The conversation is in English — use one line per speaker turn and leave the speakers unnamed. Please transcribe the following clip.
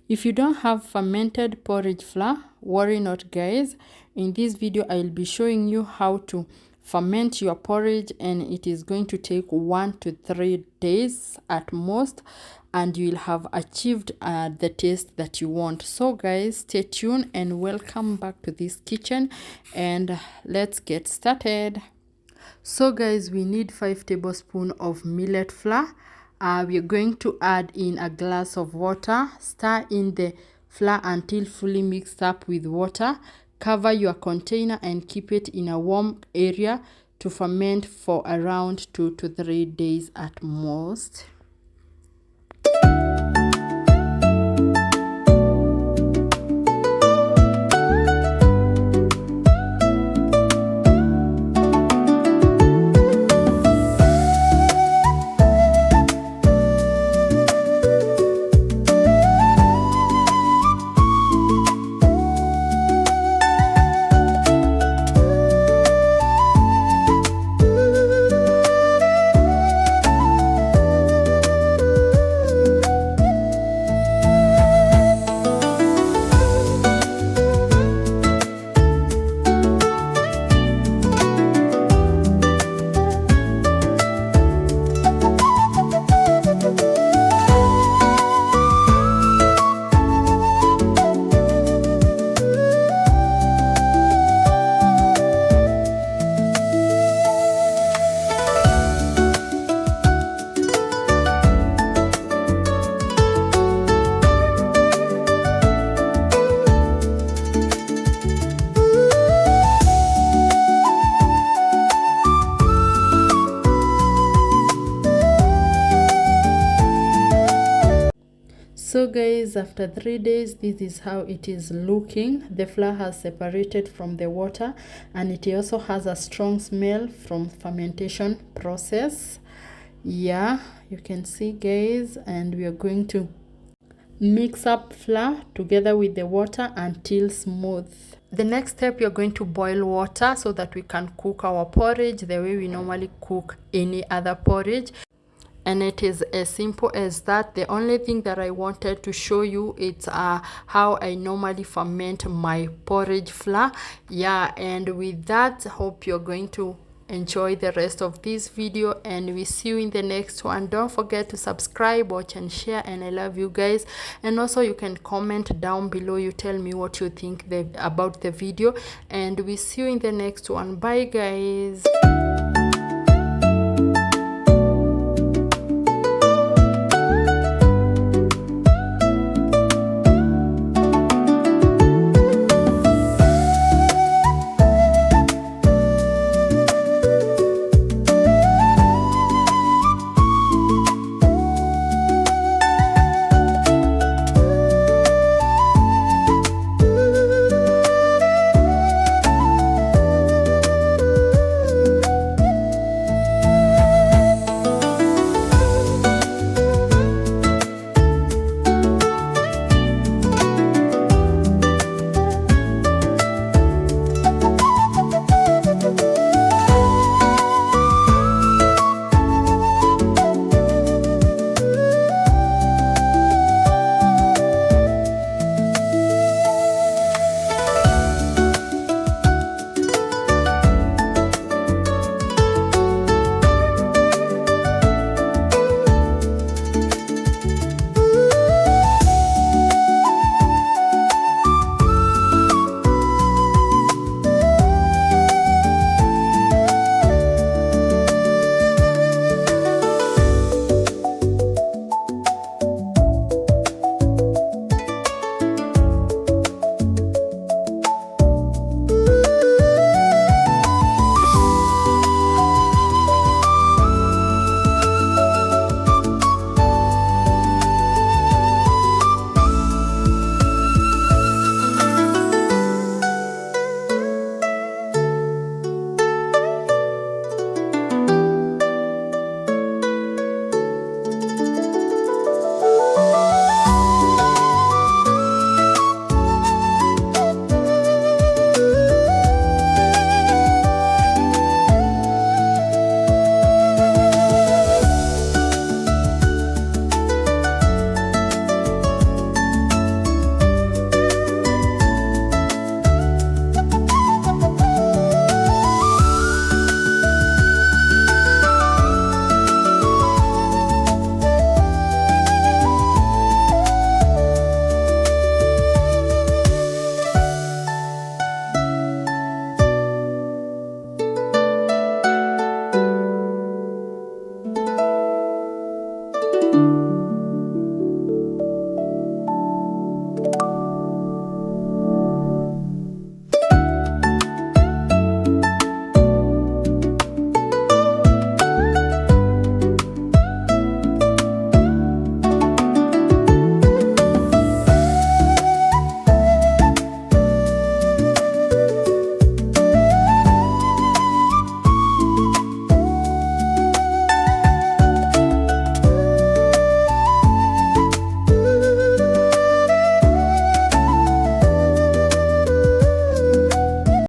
If you don't have fermented porridge flour, worry not guys. In this video I'll be showing you how to ferment your porridge, and it is going to take 1 to 3 days at most, and you'll have achieved the taste that you want. So guys, stay tuned and welcome back to this kitchen, and let's get started. So guys, we need 5 tablespoons of millet flour. We are going to add in a glass of water. Stir in the flour until fully mixed up with water. Cover your container and keep it in a warm area to ferment for around 2 to 3 days at most. So guys, after 3 days, this is how it is looking. The flour has separated from the water, and it also has a strong smell from fermentation process. Yeah, you can see guys, and we are going to mix up flour together with the water until smooth. The next step, you're going to boil water so that we can cook our porridge the way we normally cook any other porridge. And it is as simple as that. The only thing that I wanted to show you is how I normally ferment my porridge flour. Yeah, and with that, hope you're going to enjoy the rest of this video, and we see you in the next one. Don't forget to subscribe, watch and share, and I love you guys. And also you can comment down below, you tell me what you think about the video, and we see you in the next one. Bye guys.